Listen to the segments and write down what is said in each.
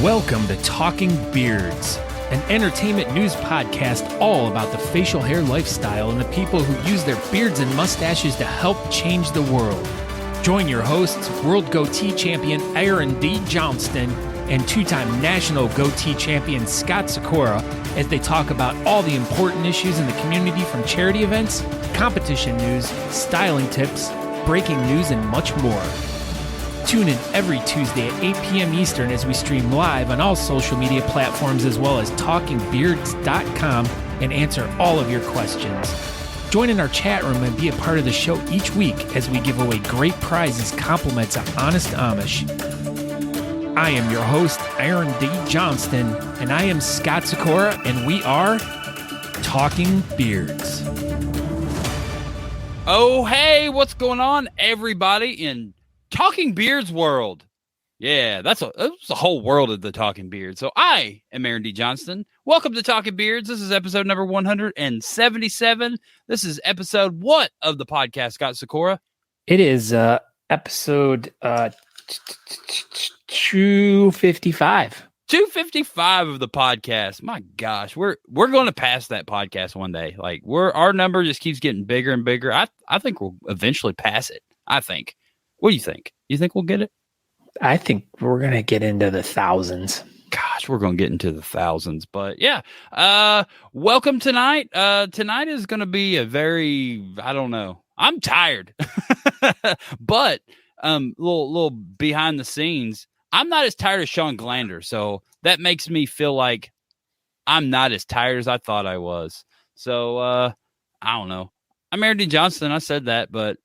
Welcome to Talking Beards, an entertainment news podcast all about the facial hair lifestyle and the people who use their beards and mustaches to help change the world. Join your hosts, World Goatee Champion Aaron D. Johnston and two-time National Goatee Champion Scott Sykora as they talk about all the important issues in the community, from charity events, competition news, styling tips, breaking news, and much more. Tune in every Tuesday at 8 p.m. Eastern as we stream live on all social media platforms as well as talkingbeards.com and answer all of your questions. Join in our chat room and be a part of the show each week as we give away great prizes, compliments of Honest Amish. I am your host, Aaron D. Johnston, and I am Scott Sykora, and we are Talking Beards. Oh, hey, what's going on, everybody in Talking Beards world? Yeah, that's a whole world of the Talking Beards. So I am Aaron D. Johnston. Welcome to Talking Beards. This is episode number 177. This is episode what of the podcast, Scott Sykora? It is episode 255. 255 of the podcast. My gosh, we're going to pass that podcast one day. Like our number just keeps getting bigger and bigger. I think we'll eventually pass it. I think. What do you think? You think we'll get it? I think we're going to get into the thousands. Gosh, we're going to get into the thousands. But yeah, welcome tonight. Tonight is going to be a very, I don't know. I'm tired. But little behind the scenes, I'm not as tired as Shawn Glander. So that makes me feel like I'm not as tired as I thought I was. So I don't know. I'm Aaron D. Johnston. I said that, but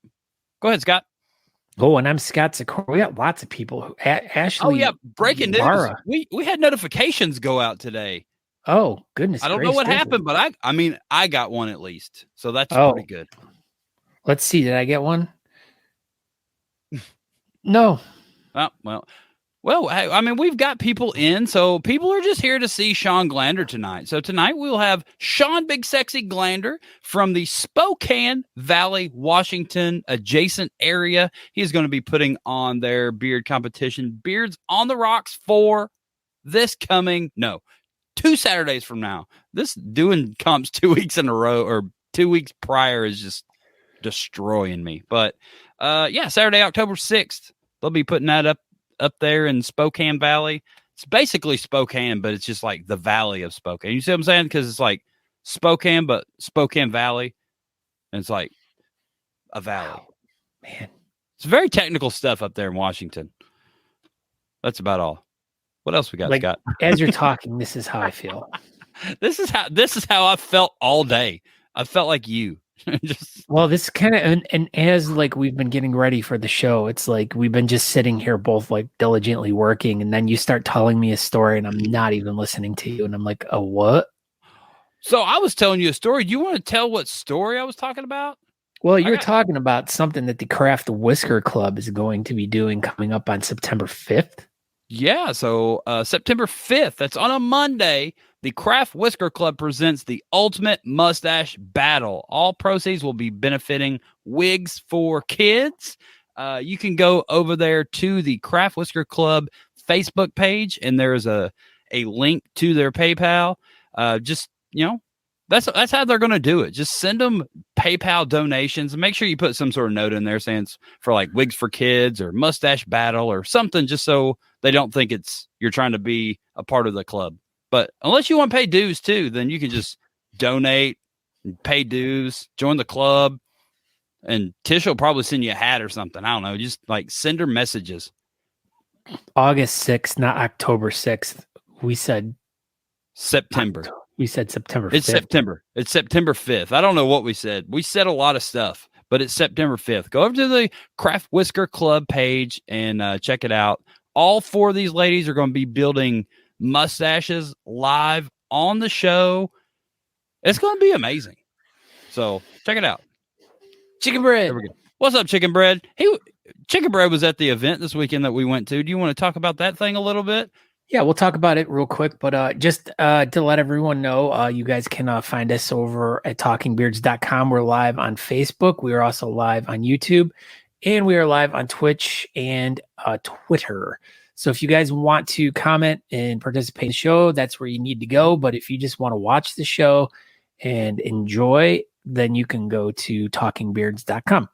go ahead, Scott. Oh, and I'm Scott Sykora. We got lots of people who Ashley. Oh yeah, breaking Mara. news. We had notifications go out today. Oh goodness! I don't know what happened, but I got one at least, so that's pretty good. Let's see. Did I get one? No. Well, I mean, we've got people in, so people are just here to see Shawn Glander tonight. So tonight we'll have Shawn Big Sexy Glander from the Spokane Valley, Washington adjacent area. He's going to be putting on their beard competition, Beards on the Rocks, for this coming, 2 Saturdays from now. This doing comps 2 weeks in a row or 2 weeks prior is just destroying me. But Saturday, October 6th, they'll be putting that up there in Spokane Valley. It's basically Spokane, but it's just like the valley of Spokane. You see what I'm saying? Because it's like Spokane, but Spokane Valley. And it's like a valley. Wow, man. It's very technical stuff up there in Washington. That's about all. What else we got, Scott? As you're talking, this is how I feel. This is how I felt all day. I felt like you. Well, this kind of, and as like we've been getting ready for the show, it's like we've been just sitting here both like diligently working, and then you start telling me a story and I'm not even listening to you, and I'm like, oh, what? So I was telling you a story. Do you want to tell what story I was talking about? Well, you're talking about something that the Craft Whisker Club is going to be doing coming up on September 5th. Yeah, so September 5th, that's on a Monday, the Craft Whisker Club presents the Ultimate Mustache Battle. All proceeds will be benefiting Wigs for Kids. You can go over there to the Craft Whisker Club Facebook page, and there's a link to their PayPal. That's how they're going to do it. Just send them PayPal donations, and make sure you put some sort of note in there saying it's for like Wigs for Kids or Mustache Battle or something, just so they don't think you're trying to be a part of the club. But unless you want to pay dues too, then you can just donate and pay dues, join the club, and Tish will probably send you a hat or something. I don't know. Just like send her messages. August 6th, not October 6th. We said September. We said September 5th. It's September. It's September 5th. I don't know what we said. We said a lot of stuff, but it's September 5th. Go over to the Craft Whisker Club page and check it out. All four of these ladies are going to be building mustaches live on the show. It's going to be amazing. So check it out. Chicken Bread. There we go. What's up, Chicken Bread? Chicken Bread was at the event this weekend that we went to. Do you want to talk about that thing a little bit? Yeah, we'll talk about it real quick, but just to let everyone know, you guys can find us over at talkingbeards.com. We're live on Facebook. We are also live on YouTube. And we are live on Twitch and Twitter. So if you guys want to comment and participate in the show, that's where you need to go. But if you just want to watch the show and enjoy, then you can go to talkingbeards.com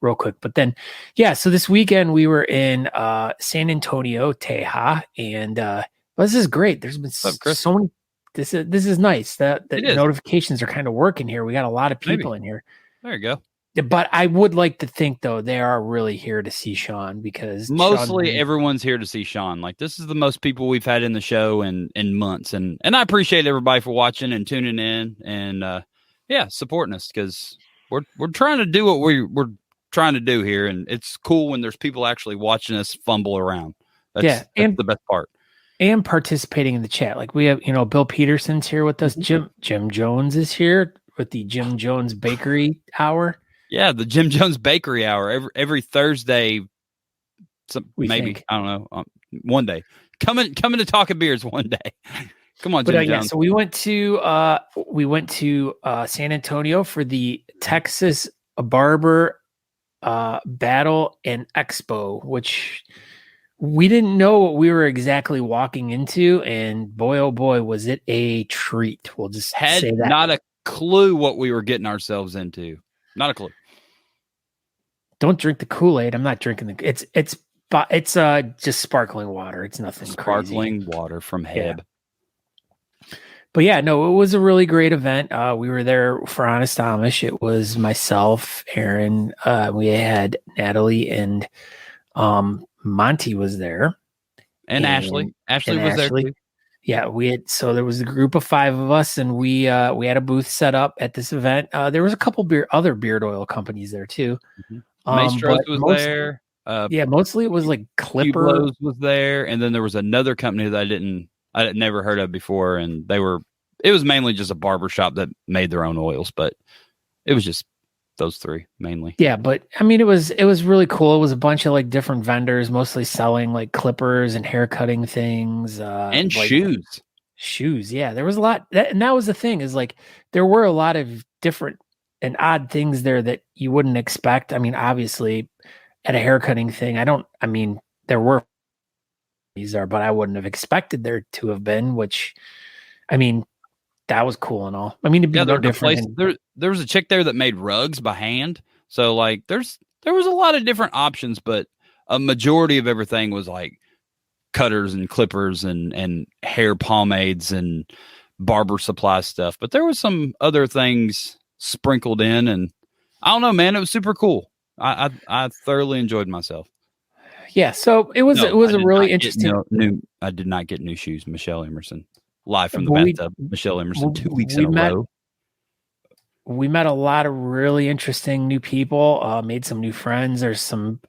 real quick. But then, yeah, so this weekend we were in San Antonio, Teja, and this is great. There's been so many. This is nice. The notifications are kind of working here. We got a lot of people in here. There you go. But I would like to think, though, they are really here to see Shawn because mostly everyone's here to see Shawn. Like, this is the most people we've had in the show in months. And I appreciate everybody for watching and tuning in and, supporting us because we're trying to do what we're trying to do here. And it's cool when there's people actually watching us fumble around. That's the best part. And participating in the chat. Like, we have, Bill Peterson's here with us. Jim Jones is here with the Jim Jones Bakery Hour. Yeah, the Jim Jones Bakery Hour every Thursday. I don't know. One day, coming to Talking Beards one day. Come on, Jim Jones. So we went to San Antonio for the Texas Barber Battle and Expo, which we didn't know what we were exactly walking into, and boy, oh boy, was it a treat. We'll just say that. Not a clue what we were getting ourselves into. Not a clue. Don't drink the Kool-Aid. I'm not drinking it's just sparkling water. It's nothing sparkling crazy. Water from Heb. Yeah. But yeah, no, it was a really great event. We were there for Honest Amish. It was myself, Aaron. We had Natalie and Monty was there. And Ashley. Ashley was there too. Yeah, there was a group of 5 of us, and we had a booth set up at this event. There was a couple other beard oil companies there too. Mm-hmm. Maestros was there. Mostly it was like Clipper was there, and then there was another company that I'd never heard of before, and it was mainly just a barber shop that made their own oils, but it was just those 3 mainly. Yeah, but I mean, it was really cool. It was a bunch of like different vendors, mostly selling like clippers and hair cutting things, and like, shoes. Shoes, yeah. There was a lot, and that was the thing is like there were a lot of different and odd things there that you wouldn't expect. I mean, obviously, at a haircutting thing, there were these are, but I wouldn't have expected there to have been. Which, I mean, that was cool and all. I mean, it'd be no different. There was a chick there that made rugs by hand. So like, there was a lot of different options, but a majority of everything was like cutters and clippers and hair pomades and barber supply stuff. But there was some other things sprinkled in, and I don't know, man, it was super cool. I thoroughly enjoyed myself. Yeah, so it was a really interesting. I did not get new shoes. Michelle Emerson, live from the bathtub. Michelle Emerson, 2 weeks in a row. We met a lot of really interesting new people. Made some new friends.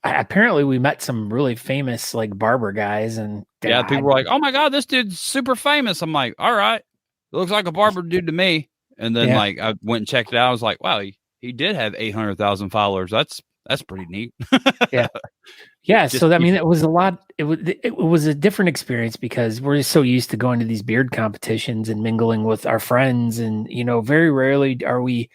Apparently we met some really famous like barber guys, and people were like, "Oh my god, this dude's super famous." I'm like, "All right, it looks like a barber dude to me." And then like I went and checked it out. I was like, wow, he did have 800,000 followers. That's pretty neat. Yeah. So I mean, it was a lot. It was a different experience because we're just so used to going to these beard competitions and mingling with our friends, and very rarely are we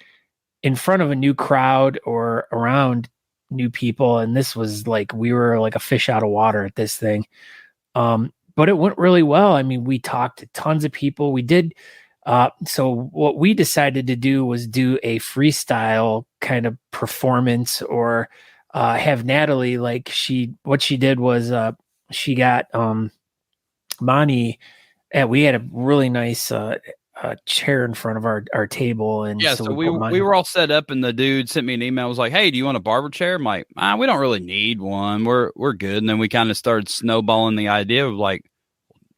in front of a new crowd or around new people. And this was like we were like a fish out of water at this thing. But it went really well. I mean, we talked to tons of people. We did. So what we decided to do was do a freestyle kind of performance, or have Natalie, like what she did was she got Monty, and we had a really nice chair in front of our table, and so we were all set up, and the dude sent me an email. Was like, "Hey, do you want a barber chair?" I'm like, "We don't really need one. We're good." And then we kind of started snowballing the idea of like,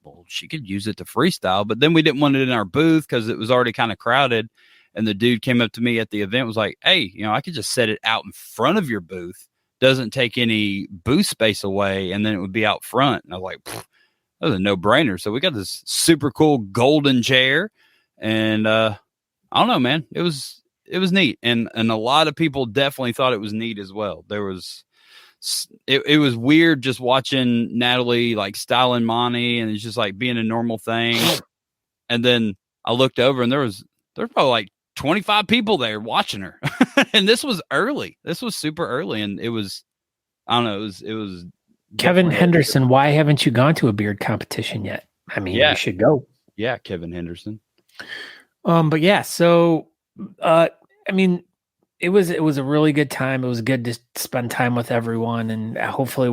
well, she could use it to freestyle, but then we didn't want it in our booth because it was already kind of crowded. And the dude came up to me at the event, was like, "Hey, I could just set it out in front of your booth. Doesn't take any booth space away, and then it would be out front." And I was like, that was a no-brainer. So we got this super cool golden chair, and I don't know, man. It was neat, and a lot of people definitely thought it was neat as well. It was weird just watching Natalie like styling Monty, and it's just like being a normal thing. And then I looked over, and there's probably like 25 people there watching her. And this was early. This was super early, and it was I don't know. It was Kevin Henderson. Why haven't you gone to a beard competition yet? I mean, you should go. Yeah, Kevin Henderson. But yeah, so I mean, it was a really good time. It was good to spend time with everyone, and hopefully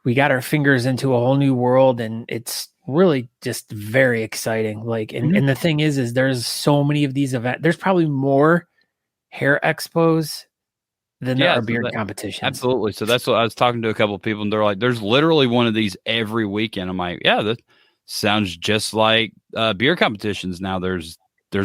we got our fingers into a whole new world, and it's really just very exciting. Like, and the thing is there's so many of these events. There's probably more hair expos than there are beard competitions. Absolutely. So that's what I was talking to a couple of people, and they're like, "There's literally one of these every weekend." I'm like, "Yeah, that sounds just like beard competitions now." There's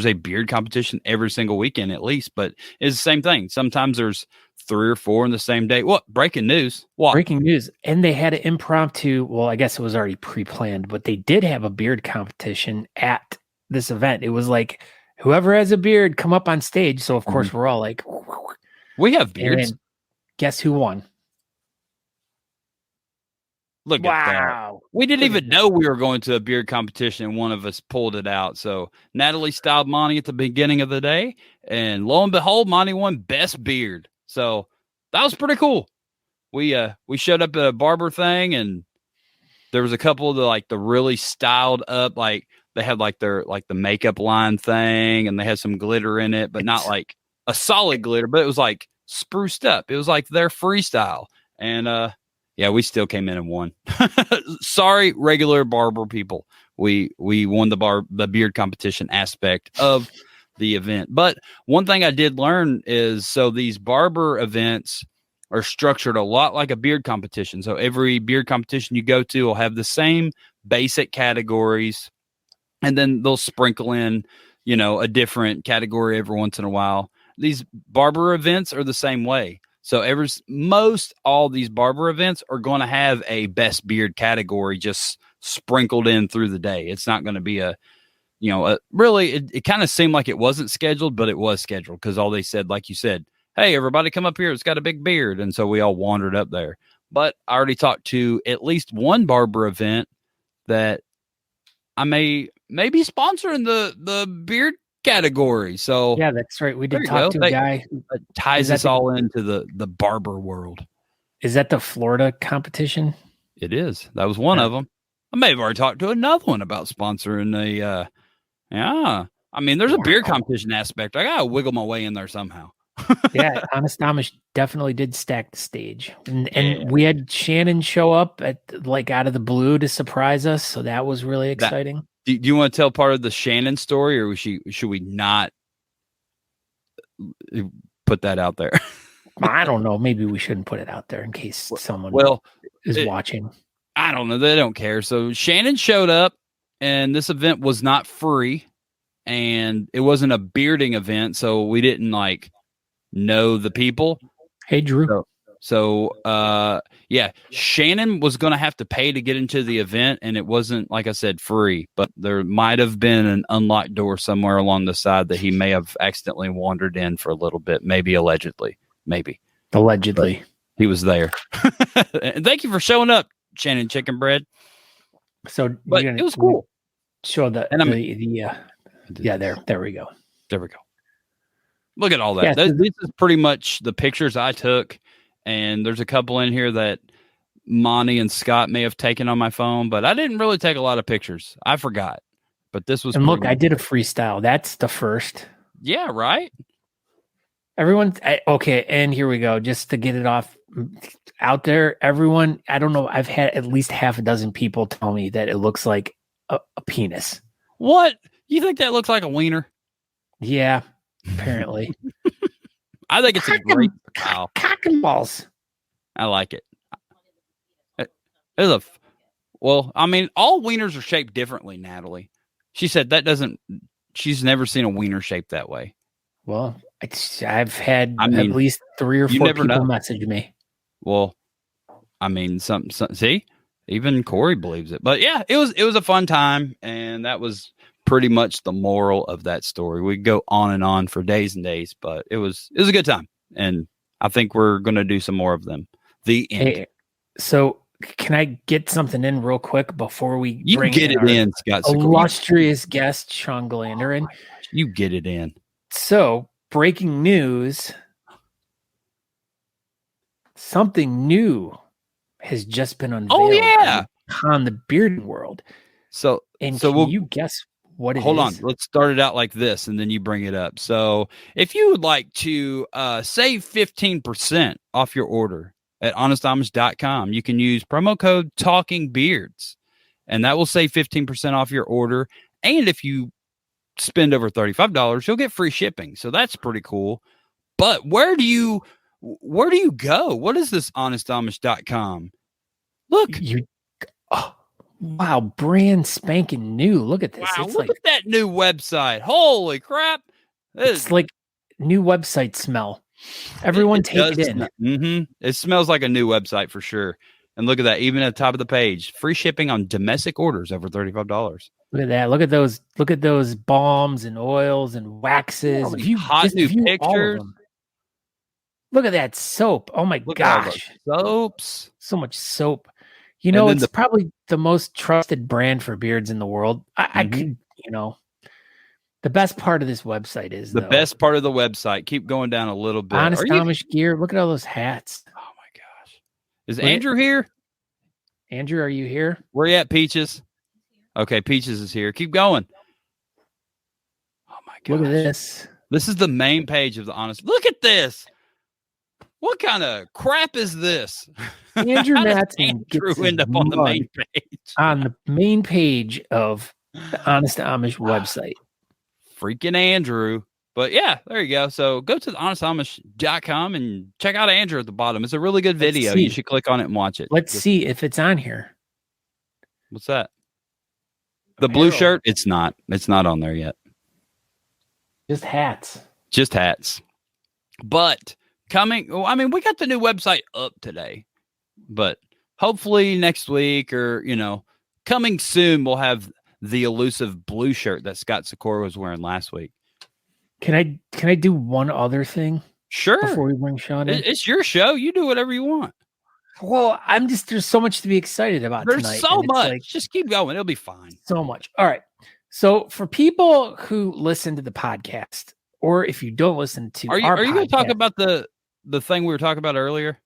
a beard competition every single weekend at least, but it's the same thing. Sometimes there's 3 or 4 in the same day. What? Breaking news. What? Breaking news. And they had an impromptu, well, I guess it was already pre-planned, but they did have a beard competition at this event. It was like, whoever has a beard, come up on stage. So, of course, we're all like, we have beards. Guess who won? Look at that. We didn't even know we were going to a beard competition, and one of us pulled it out. So Natalie styled Monty at the beginning of the day, and lo and behold, Monty won best beard. So that was pretty cool. We showed up at a barber thing, and there was a couple of the really styled up, like they had like their the makeup line thing, and they had some glitter in it, but not like a solid glitter, but it was like spruced up. It was like their freestyle. And yeah, we still came in and won. Sorry, regular barber people. We won the beard competition aspect of the event. But one thing I did learn is, so these barber events are structured a lot like a beard competition. So every beard competition you go to will have the same basic categories, and then they'll sprinkle in, a different category every once in a while. These barber events are the same way. So most all these barber events are going to have a best beard category just sprinkled in through the day. It's not going to be really, it kind of seemed like it wasn't scheduled, but it was scheduled, because all they said, like you said, "Hey, everybody come up here. It's got a big beard." And so we all wandered up there. But I already talked to at least one barber event that I may be sponsoring the beard category. So yeah, that's right. We did talk to a guy that ties us all into the barber world. Is that the Florida competition? It is. That was one of them. I may have already talked to another one about sponsoring a. Yeah, I mean, there's a beard competition aspect. I gotta wiggle my way in there somehow. Yeah, Honest Amish definitely did stack the stage, and we had Shannon show up at out of the blue to surprise us, so that was really exciting. Do you want to tell part of the Shannon story, or should we not put that out there? I don't know. Maybe we shouldn't put it out there in case someone is watching. I don't know. They don't care. So Shannon showed up, and this event was not free, and it wasn't a bearding event, so we didn't know the people. Hey, Drew. So yeah, Shannon was going to have to pay to get into the event, and it wasn't, like I said, free, but there might have been an unlocked door somewhere along the side that he may have accidentally wandered in for a little bit, maybe allegedly. But he was there. And thank you for showing up, Shannon Chicken Bread. So, but it was cool. Show there we go. There we go. Look at all that. Yeah, this is pretty much the pictures I took. And there's a couple in here that Monty and Scott may have taken on my phone, but I didn't really take a lot of pictures. I forgot. But this was. And look, I did a freestyle. That's the first. Yeah, right. Okay, and here we go. Just to get it off out there, everyone. I don't know. I've had at least half a dozen people tell me that it looks like a penis. What? You think that looks like a wiener? Yeah, apparently. I think it's a great style. Cock and balls. I like it. Well, I mean, all wieners are shaped differently, Natalie. She said she's never seen a wiener shaped that way. Well, I've had at least 3 or 4 people message me. Well, I mean, see, even Corey believes it. But yeah, it was a fun time, and that was pretty much the moral of that story. We go on and on for days and days, but it was a good time, and I think we're going to do some more of them. The end. Hey, so can I get something in real quick before we bring it in, Scott? Illustrious guest Shawn Glander in. You get it in. So, breaking news. something new has just been unveiled. Oh yeah, on the bearding world. So can you guess what it is? Hold on. Let's start it out like this, and then you bring it up. So if you would like to save 15% off your order at honestamish.com, you can use promo code TalkingBeards, and that will save 15% off your order. And if you spend over $35, you'll get free shipping. So that's pretty cool. But where do you go? What is this honestamish.com? Look. Wow, brand spanking new. Look at this. Wow, look at that new website. Holy crap. It's like new website smell. Everyone take it in. It smells like a new website for sure. And look at that. Even at the top of the page, free shipping on domestic orders over $35. Look at that. Look at those balms and oils and waxes. Hot new pictures. Look at that soap. Oh my gosh. Soaps. So much soap. You know, it's probably the most trusted brand for beards in the world. I could, the best part of this website is the best part of the website. Keep going down a little bit. Honest Amish gear. Look at all those hats. Oh my gosh. Is Andrew here? Andrew, are you here? Where you at, Peaches? Okay, Peaches is here. Keep going. Oh my gosh. Look at this. This is the main page of the Honest. Look at this. What kind of crap is this? Andrew Matson end up on the main page. On the main page of the Honest Amish website. Freaking Andrew. But yeah, there you go. So go to the honestamish.com and check out Andrew at the bottom. It's a really good video. You should click on it and watch it. Let's see if it's on here. What's that? The blue shirt? It's not. It's not on there yet. Just hats. But we got the new website up today, but hopefully next week or, coming soon, we'll have the elusive blue shirt that Scott Sykora was wearing last week. Can I do one other thing? Sure. Before we bring Shawn in? It's your show. You do whatever you want. Well, there's so much to be excited about tonight. There's so much. Just keep going. It'll be fine. So much. All right. So for people who listen to the podcast, or if you don't listen to are you going to talk about the thing we were talking about earlier?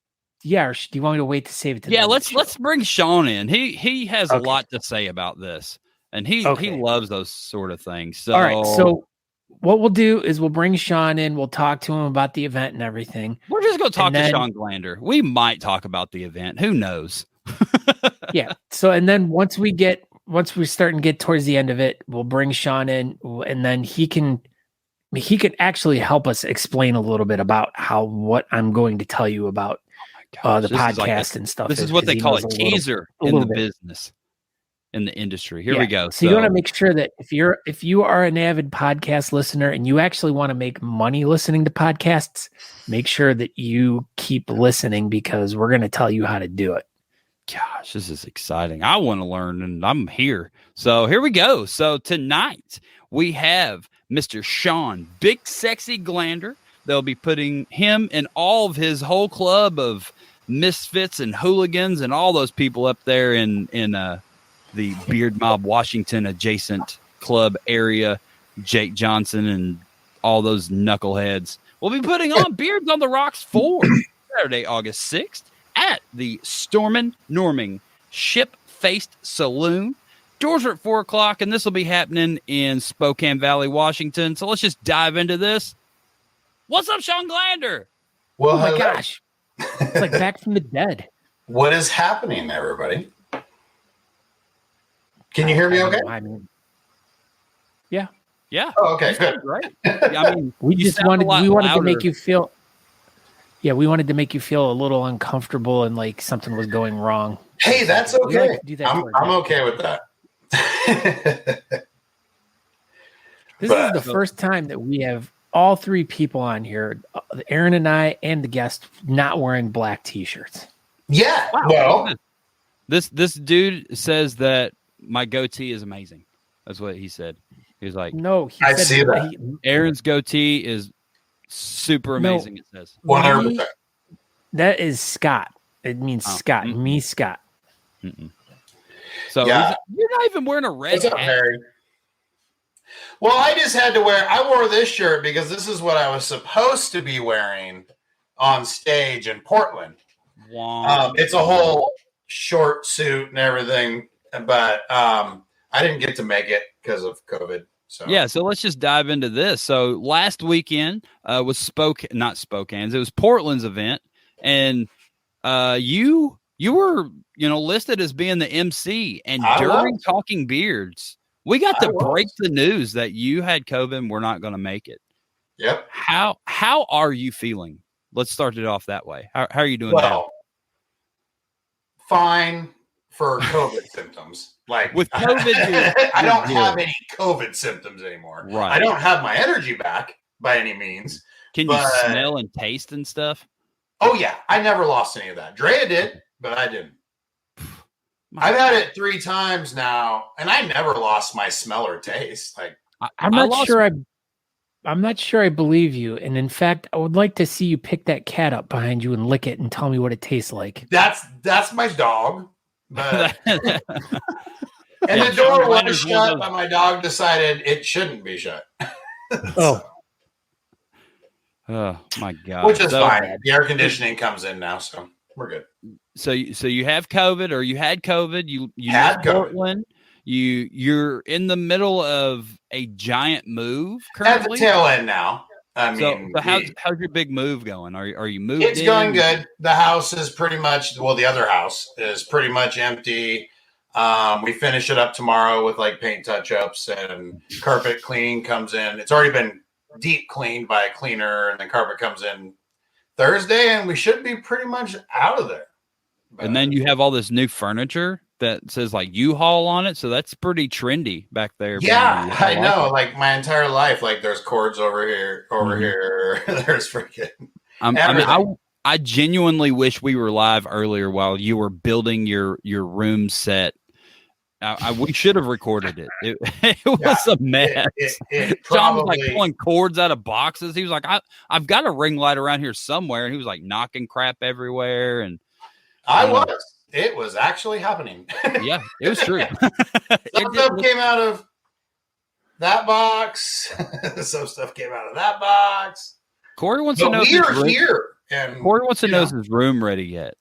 Yeah. Or do you want me to wait to save it to let's bring Shawn in. He has a lot to say about this, and he loves those sort of things. So all right. So what we'll do is we'll bring Shawn in. We'll talk to him about the event and everything. We're just going to talk to Shawn Glander. We might talk about the event. Who knows? Yeah. So, and then once we start and get towards the end of it, we'll bring Shawn in, and then he could actually help us explain a little bit about what I'm going to tell you about the podcast and stuff. This is what they call a teaser in the business, in the industry. Here we go. So you want to make sure that if you are an avid podcast listener and you actually want to make money listening to podcasts, make sure that you keep listening, because we're going to tell you how to do it. Gosh, this is exciting. I want to learn, and I'm here. So here we go. So tonight we have Mr. Shawn, Big Sexy Glander. They'll be putting him and all of his whole club of misfits and hooligans and all those people up there in the Beard Mobb Washington adjacent club area, Jake Johnston and all those knuckleheads. We'll be putting on Beards on the Rocks for Saturday, August 6th at the Stormin Shipfaced Saloon. Doors are at 4:00, and this will be happening in Spokane Valley, Washington. So let's just dive into this. What's up, Shawn Glander? Well, oh my gosh. It's like back from the dead. What is happening, everybody? Can you hear me okay? Yeah. Yeah. Oh, okay, good. Right. I mean, we wanted to make you feel. Yeah, we wanted to make you feel a little uncomfortable and like something was going wrong. Hey, that's okay. Like do that I'm okay with that. This is the first time that we have all three people on here, Aaron and I and the guest, not wearing black T-shirts. Yeah. Wow. Well, this dude says that my goatee is amazing. That's what he said. He was like, "No, I see that. Aaron's goatee is super amazing." It says 100%. That is Scott. It means Scott. Me, Scott. Mm-mm. So you're not even wearing a red What's up, hat. Harry? Well, I just had to I wore this shirt because this is what I was supposed to be wearing on stage in Portland. Wow. It's a whole short suit and everything, but I didn't get to make it because of COVID. So yeah, so let's just dive into this. So last weekend was not Spokane's, it was Portland's event, and you were listed as being the MC, and during Talking Beards, we got to break the news that you had COVID and we're not going to make it. Yep. How are you feeling? Let's start it off that way. How are you doing now? Fine for COVID symptoms. Like with COVID, I don't have any COVID symptoms anymore. Right. I don't have my energy back by any means. Can you smell and taste and stuff? Oh yeah, I never lost any of that. Drea did, but I didn't. I've had it 3 times now, and I never lost my smell or taste. Like I'm not sure I believe you. And in fact, I would like to see you pick that cat up behind you and lick it and tell me what it tastes like. That's my dog. But and the door was shut, but my dog decided it shouldn't be shut. Oh my God. Which is fine. The air conditioning comes in now, so we're good. So you have COVID, or you had COVID. You had Portland. You're in the middle of a giant move currently. At the tail end now. I mean, so how's your big move going? Are you moved? It's going good. The house is pretty much the other house is pretty much empty. We finish it up tomorrow with like paint touch-ups, and carpet cleaning comes in. It's already been deep cleaned by a cleaner, and then carpet comes in Thursday, and we should be pretty much out of there. And then you have all this new furniture that says like U-Haul on it, so that's pretty trendy back there. Yeah, I know. Like my entire life, like there's cords over here, here. There's freaking. I genuinely wish we were live earlier while you were building your room set. We should have recorded it. It was a mess. John was like pulling cords out of boxes. He was like, I've got a ring light around here somewhere, and he was like knocking crap everywhere. And it was actually happening. Yeah, it was true. Some stuff came out of that box. Some stuff came out of that box. Corey wants to know if his room ready yet.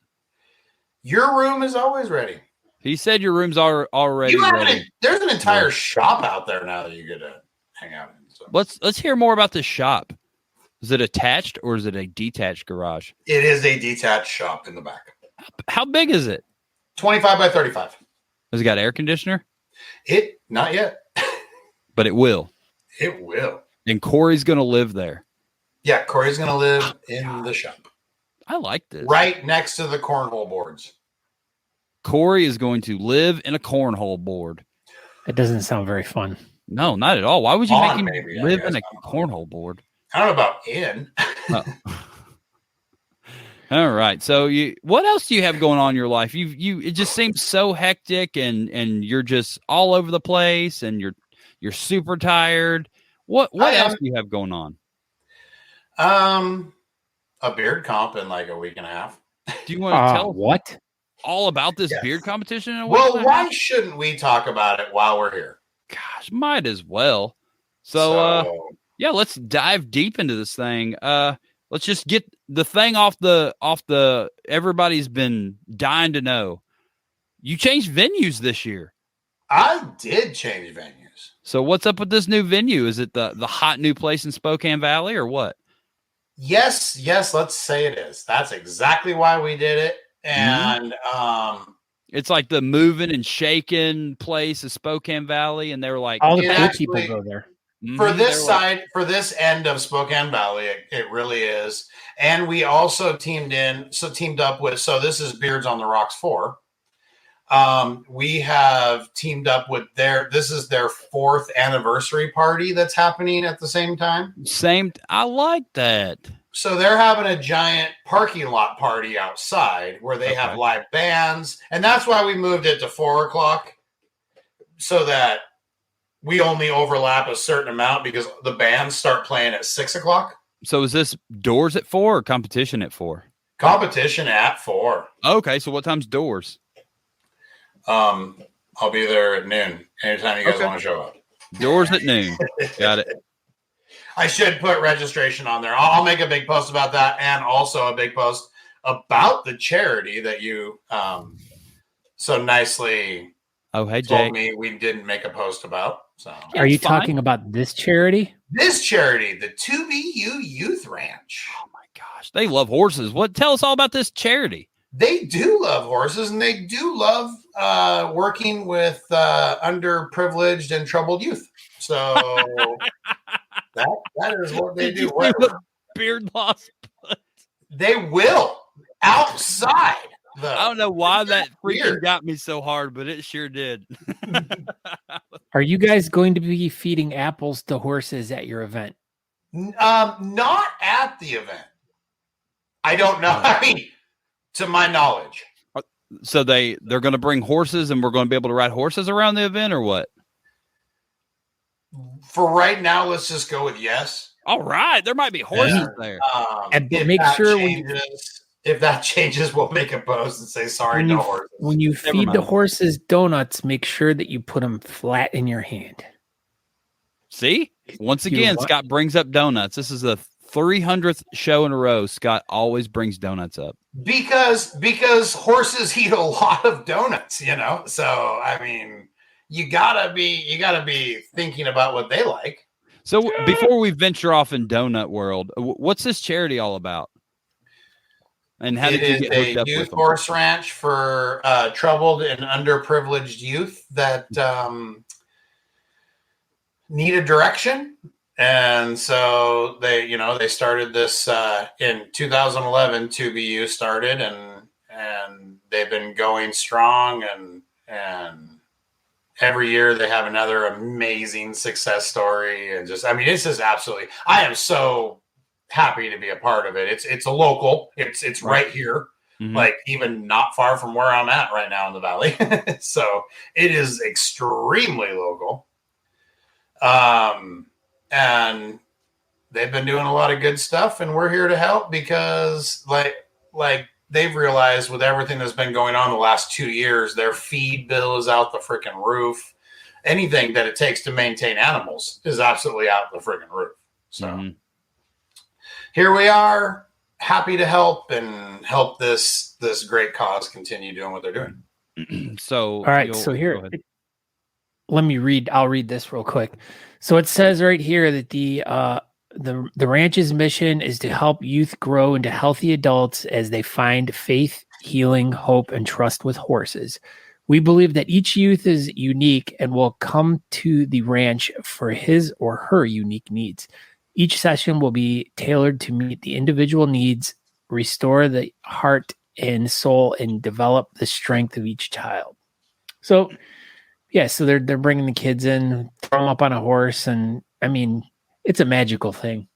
Your room is always ready. He said your room's already ready. There's an entire shop out there now that you get to hang out in. So. Let's hear more about this shop. Is it attached or is it a detached garage? It is a detached shop in the back. How big is it? 25 by 35. Has it got air conditioner? Not yet. But it will. It will. And Corey's going to live there. Yeah, Corey's going to live in the shop. I like this. Right next to the cornhole boards. Corey is going to live in a cornhole board. That doesn't sound very fun. No, not at all. Why would you make him live in a cornhole board? I don't know about in. All right. So what else do you have going on in your life? It just seems so hectic and you're just all over the place and you're super tired. What else do you have going on? A beard comp in like a week and a half. Do you want to tell what? All about this beard competition? Why shouldn't we talk about it while we're here? Gosh, might as well. So let's dive deep into this thing. Let's just get the thing off the everybody's been dying to know. You changed venues this year. I did change venues. So what's up with this new venue? Is it the hot new place in Spokane Valley or what? Yes, let's say it is. That's exactly why we did it. And it's like the moving and shaking place of Spokane Valley, and they were like all the cool people go there. For this side, for this end of Spokane Valley, it really is. And we also teamed up with, so this is Beards on the Rocks 4. We have teamed up with this is their 4th anniversary party that's happening at the same time. I like that. So they're having a giant parking lot party outside where they have live bands. And that's why we moved it to 4:00 so that we only overlap a certain amount because the bands start playing at 6:00. So is this doors at 4 or competition at 4? Competition at 4. Okay. So what time's doors? I'll be there at noon. Anytime you guys want to show up. Doors at noon. Got it. I should put registration on there. I'll make a big post about that and also a big post about the charity that you so nicely hey, told Jake. me we didn't make a post about. So, Are you it's fine. talking about this charity? this charity, the 2BU Youth Ranch, Oh my gosh, they love horses. Tell us all about this charity. they do love horses, and they do love working with underprivileged and troubled youth. So that is what they Did do. you see What- what Beard lost? They will outside. I don't know why that freaking Weird. got me so hard, but it sure did. Are you guys going to be feeding apples to horses at your event? Not at the event. I don't know. I mean, to my knowledge. So they're going to bring horses, and we're going to be able to ride horses around the event, or what? For right now, let's just go with yes. All right, there might be horses there. And If make that sure if that changes, we'll make a post and say sorry, when no you, horses. when you Never feed the mind. horses donuts, make sure that you put them flat in your hand. See, once You again, what? Scott brings up donuts. This is the 300th show in a row. Scott always brings donuts up. Because horses eat a lot of donuts, you know. So I mean, you gotta be thinking about what they like. So before we venture off in donut world, what's this charity all about? And how It did you is get hooked a up with youth them? horse ranch for troubled and underprivileged youth that need a direction. And so they started this in 2011. 2BU started, and they've been going strong, and every year they have another amazing success story. And just, I mean, it's just absolutely, I am so happy to be a part of it. It's a local, it's right here, Mhm. like even not far from where I'm at right now in the Valley. So it is extremely local. And they've been doing a lot of good stuff, and we're here to help because like they've realized with everything that's been going on the last 2 years, their feed bill is out the freaking roof. Anything that it takes to maintain animals is absolutely out the freaking roof. So Mhm. here we are, happy to help and help this great cause continue doing what they're doing. So All right, so go here, ahead. let me read. I'll read this real quick. So it says right here that the ranch's mission is to help youth grow into healthy adults as they find faith, healing, hope, and trust with horses. We believe that each youth is unique and will come to the ranch for his or her unique needs. Each session will be tailored to meet the individual needs, restore the heart and soul, and develop the strength of each child. So, yeah, so they're bringing the kids in, throw them up on a horse, and I mean, it's a magical thing.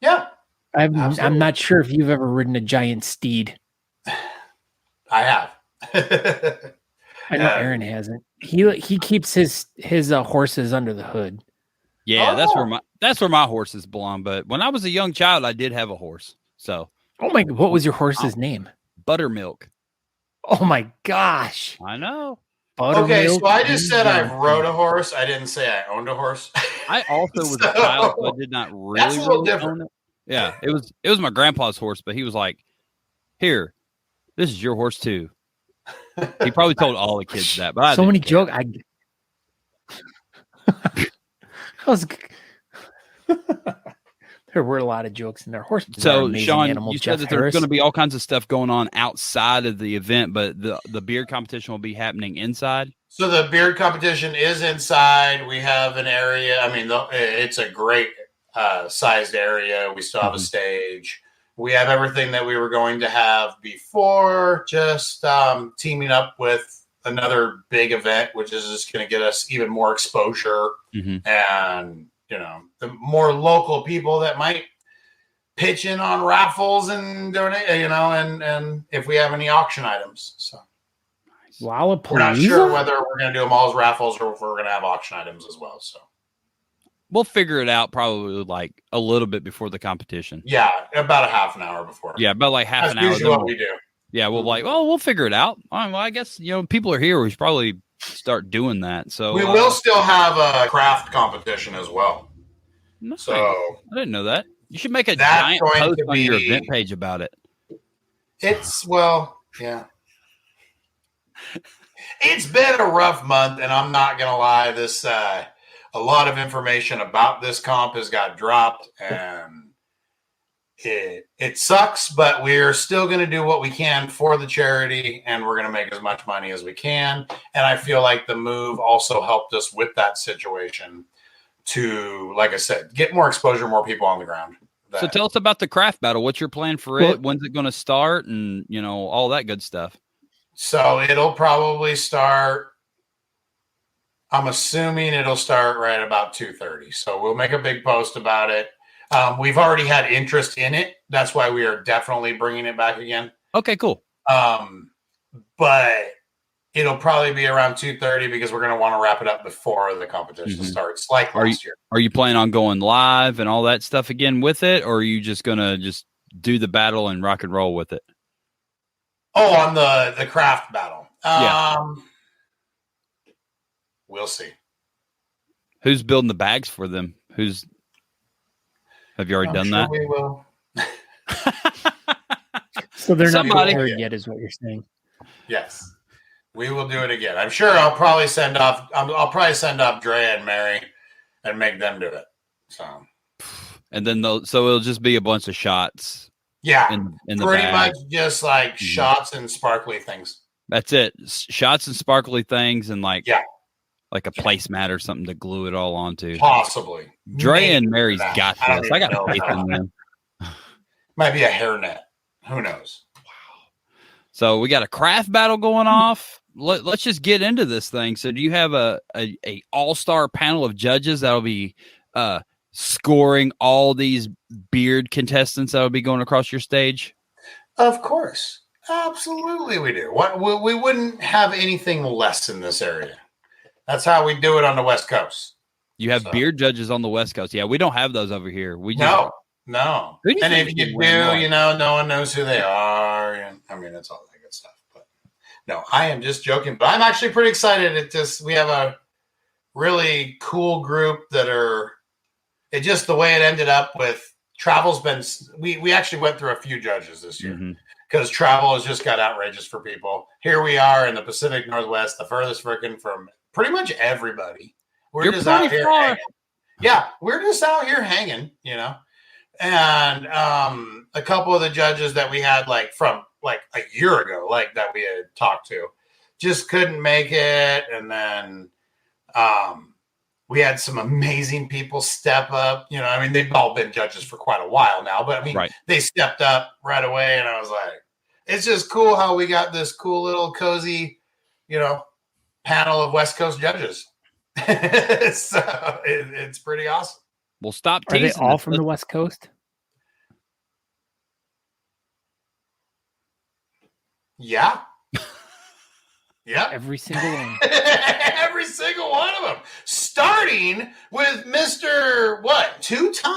Yeah, I'm Absolutely. not sure if you've ever ridden a giant steed. I have. I know Aaron hasn't. He keeps his horses under the hood. Yeah, Oh. that's where my horses belong. But when I was a young child, I did have a horse. So Oh my! What was your horse's name? Buttermilk. Oh my gosh! I know. Okay, so Buttermilk I just said I Johnston. rode a horse. I didn't say I owned a horse. I also was So, a child, so I did not that's really, a little really different. own it. Yeah, it was my grandpa's horse, but he was like, "Here, this is your horse too." He probably told all the kids that, but I So didn't many care. jokes. I was. There were a lot of jokes in there. Horses are So, amazing Shawn, animals. you said Jeff that there's Harris. going to be all kinds of stuff going on outside of the event, but the beard competition will be happening inside. So the beard competition is inside. We have an area. I mean, it's a great sized area. We still have a Mhm. stage. We have everything that we were going to have before, just teaming up with another big event, which is just going to get us even more exposure Mhm. and, the more local people that might pitch in on raffles and donate, and if we have any auction items. So Lollapalooza? we're not sure whether we're going to do them all as raffles or if we're going to have auction items as well. So We'll figure it out probably like a little bit before the competition. yeah, about a half an hour before. Yeah, about like half That's an hour. usually then what we'll- we do. Yeah, we'll figure it out. All right, well, I guess people are here. We should probably start doing that. So We will still have a craft competition as well. nice. So I didn't know that. You should make a That's giant going post to on your be- event page about it. Yeah. It's been a rough month, and I'm not gonna lie. This a lot of information about this comp has got dropped, and it sucks, but we're still going to do what we can for the charity, and we're going to make as much money as we can. And I feel like the move also helped us with that situation to, like I said, get more exposure, more people on the ground. So tell us about the craft battle. What's your plan for it? When's it going to start? And, all that good stuff. So it'll probably start, I'm assuming it'll start right about 2:30. So we'll make a big post about it. We've already had interest in it. That's why we are definitely bringing it back again. Okay, cool. But it'll probably be around 2:30 because we're going to want to wrap it up before the competition starts, like last year. Are you planning on going live and all that stuff again with it, or are you just going to just do the battle and rock and roll with it? Oh, on the craft battle. We'll see. Who's building the bags for them? Have you already done that? We will. So they're not prepared yet, is what you're saying. Yes, we will do it again. I'm sure I'll probably send off Dre and Mary and make them do it. So, and then it'll just be a bunch of shots. Yeah, in the pretty bag. much just like shots and sparkly things. That's it. Shots and sparkly things, and like a placemat or something to glue it all onto. Possibly. Dre and Mary's got this. I got faith in them. Might be a hairnet. Who knows? Wow. So we got a craft battle going off. Let's just get into this thing. So do you have a all-star panel of judges that'll be scoring all these beard contestants that'll be going across your stage? Of course. Absolutely we do. We wouldn't have anything less in this area. That's how we do it on the West Coast. You have beard judges on the West Coast. Yeah, we don't have those over here. No. And if you do, no one knows who they are. And, I mean, it's all that good stuff. But no, I am just joking. But I'm actually pretty excited. We have a really cool group it just the way it ended up with travel's been, we actually went through a few judges this year because travel has just got outrageous for people. Here we are in the Pacific Northwest, the furthest freaking from pretty much everybody. We're just out here hanging. Yeah, we're just out here hanging, And a couple of the judges that we had from a year ago, that we had talked to, just couldn't make it. And then we had some amazing people step up. They've all been judges for quite a while now, but they stepped up right away. And I was like, it's just cool how we got this cool little cozy, panel of West Coast judges. So it's pretty awesome. Well, stop teasing. Are they all us. from the West Coast? Yeah. Yeah. Every single one. Every single one of them. Starting with Mr. Two-time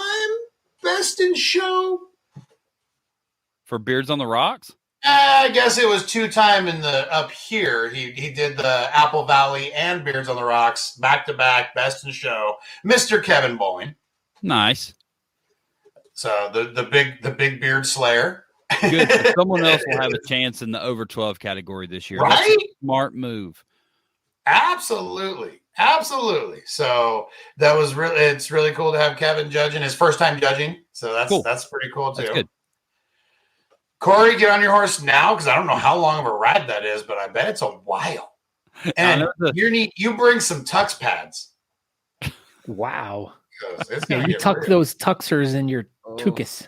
Best in Show? For Beards on the Rocks? I guess it was 2-time up here. He did the Apple Valley and Beards on the Rocks back-to-back Best in Show. Mr. Kevin Bowling. Nice. So the big beard slayer. Good. So someone else will have a chance in the over 12 category this year. Right? That's a smart move. Absolutely. So that was it's really cool to have Kevin judging, his first time judging. So that's pretty cool too. That's good. Corey, get on your horse now, because I don't know how long of a ride that is, but I bet it's a while. And you bring some tux pads. Wow. Yeah, you tuck those tuxers in your tuchus.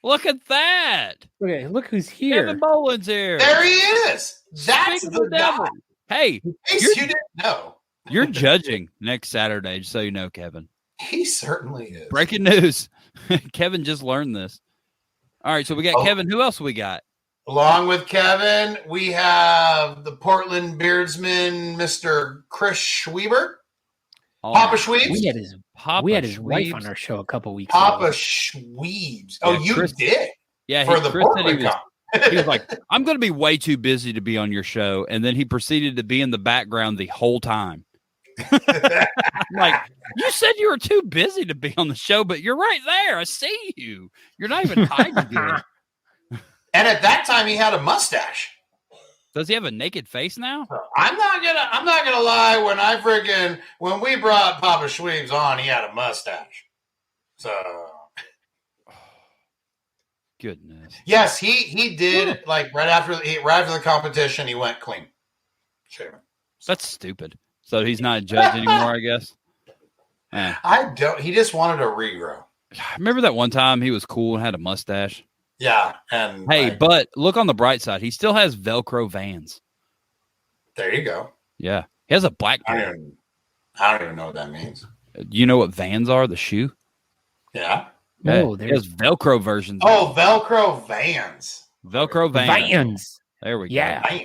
Look at that. Okay, look who's here. Kevin Bowlin's here. There he is. That's the devil. Hey, in case you didn't know. You're judging next Saturday, just so you know, Kevin. He certainly is. Breaking news. Kevin just learned this. All right, so we got Kevin. Who else we got? Along with Kevin, we have the Portland Beardsman, Mr. Chris Schweber. Papa Schweebs. We had his wife on our show a couple weeks Papa ago. Schweebs. Oh, you Chris did? Yeah, for the Portland he was like, I'm going to be way too busy to be on your show. And then he proceeded to be in the background the whole time. Like, you said you were too busy to be on the show, but you're right there. I see you. You're not even hiding it. And at that time, he had a mustache. Does he have a naked face now? I'm not gonna lie. When we brought Papa Schweebs on, he had a mustache. So, goodness. Yes, he did. Like right after the competition, he went clean. Sure. That's stupid. So he's not a judge anymore, I guess. I don't. He just wanted to regrow. Remember that one time he was cool and had a mustache? Yeah, and but look on the bright side. He still has Velcro Vans. There you go. Yeah, he has a black pair. I don't even know what that means. You know what Vans are? The shoe. Yeah. No, he has Velcro versions. Oh, Velcro Vans. Velcro Vans. There we go. Yeah.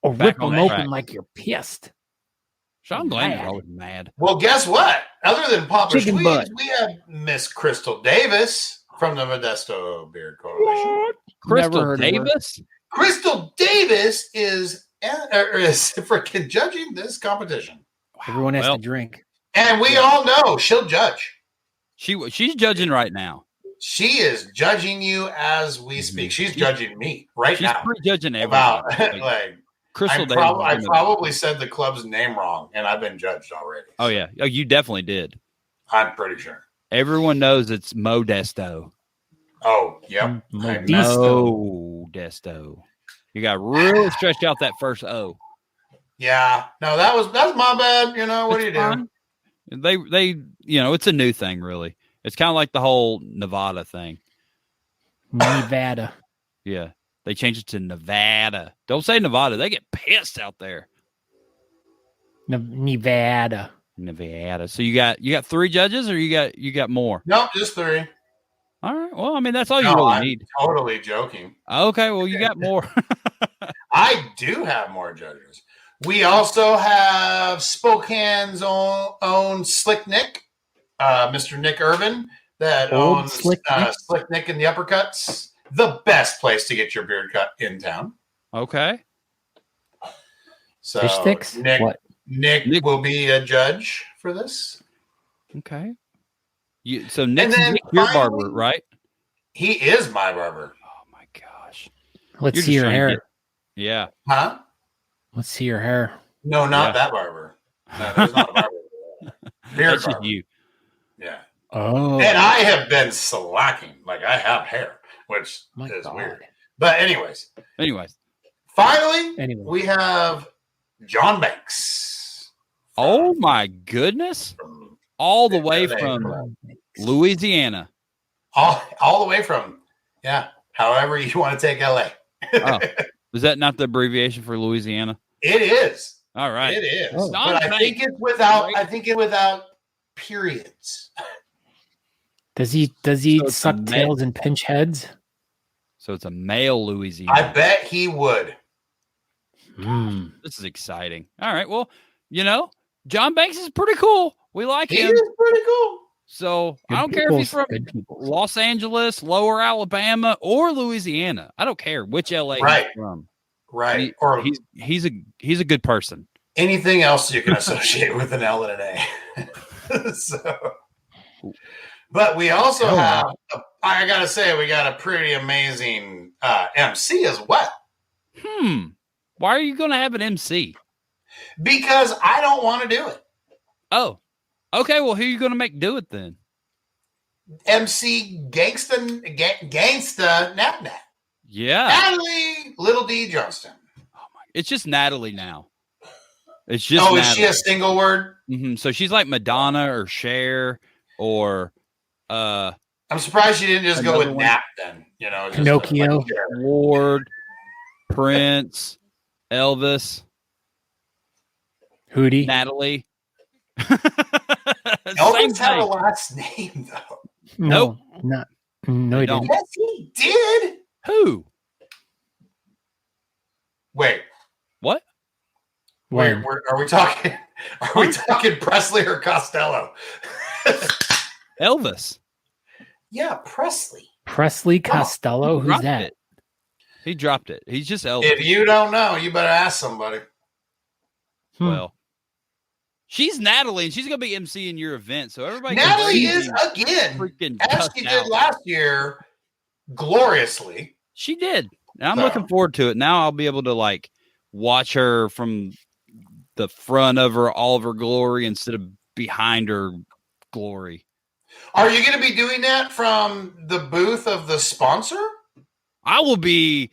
Or rip them open like you're pissed. Shawn Glander's always mad. Well, guess what? Other than Papa Chicken Schweebs, butt. we have Miss Crystal Davis from the Modesto Beard Coalition. What? Crystal Davis? Crystal Davis is freaking judging this competition. Everyone has to drink. And we all know she'll judge. She's judging right now. She is judging you as we speak. She's judging me right now. She's judging everybody. Like Crystal Davis. I probably said the club's name wrong, and I've been judged already. Oh, yeah. Oh, you definitely did. I'm pretty sure. Everyone knows it's Modesto. Oh, yep. Modesto. You got really stretched out that first O. Yeah. No, that's my bad. You know, what do you do? They it's a new thing, really. It's kind of like the whole Nevada thing. Nevada. Yeah. They changed it to Nevada. Don't say Nevada. They get pissed out there. Nevada. So you got 3 judges, or you got more? No, just 3. All right. Well, I mean, that's all you really need. Totally joking. Okay. Well, you got more. I do have more judges. We also have Spokane's own Slick Nick, Mr. Nick Irvin, that owns Slick Nick in the Uppercuts. The best place to get your beard cut in town. Okay. So Fish sticks? Nick will be a judge for this. Okay. So Nick's your barber, right? He is my barber. Oh my gosh. Let's see your hair. Yeah. Huh? Let's see your hair. No, not that barber. No, there's not a barber. Beard That's barber. you. Yeah. Oh. And I have been slacking. Like I have hair, which is weird. But anyways. Finally, we have John Banks. Oh my goodness. All the way from Louisiana. All the way from, however you want to take LA. Oh. Is that not the abbreviation for Louisiana? It is. All right. It is. Oh. But I think it's without periods. Does he suck tails and pinch heads? So it's a male Louisiana. I bet he would. This is exciting. All right. Well, John Banks is pretty cool. We like him. He is pretty cool. So I don't care if he's from Los Angeles, Lower Alabama, or Louisiana. I don't care which LA he's from. Right. Or he's a good person. Anything else you can associate with an L and an A. But we also have, I gotta say, we got a pretty amazing MC as well. Why are you going to have an MC? Because I don't want to do it. Oh, okay. Well, who are you going to make do it then? MC Gangsta Nat Nat. Yeah. Natalie Little D Johnston. Oh my! It's just Natalie now. It's just. Oh, Natalie. Is she a single word? Mm-hmm. So she's like Madonna or Cher or. I'm surprised she didn't just go with Nat then. Just Pinocchio, Ward, Prince, Elvis, Hootie, Natalie. Elvis had a last name though. Nope. No, he didn't. Yes, he did. Who? Wait. What? Wait, are we talking? Are we talking Presley or Costello? Elvis. Yeah, Presley. Presley Costello. Who's that? He dropped it. He's just Elvis. If you don't know, you better ask somebody. Well, she's Natalie, and she's going to be emceeing your event. So everybody. Natalie is again, as she did last year, gloriously. She did. And I'm So. looking forward to it. Now I'll be able to like watch her from the front of her, all of her glory instead of behind her glory. Are you going to be doing that from the booth of the sponsor? I will be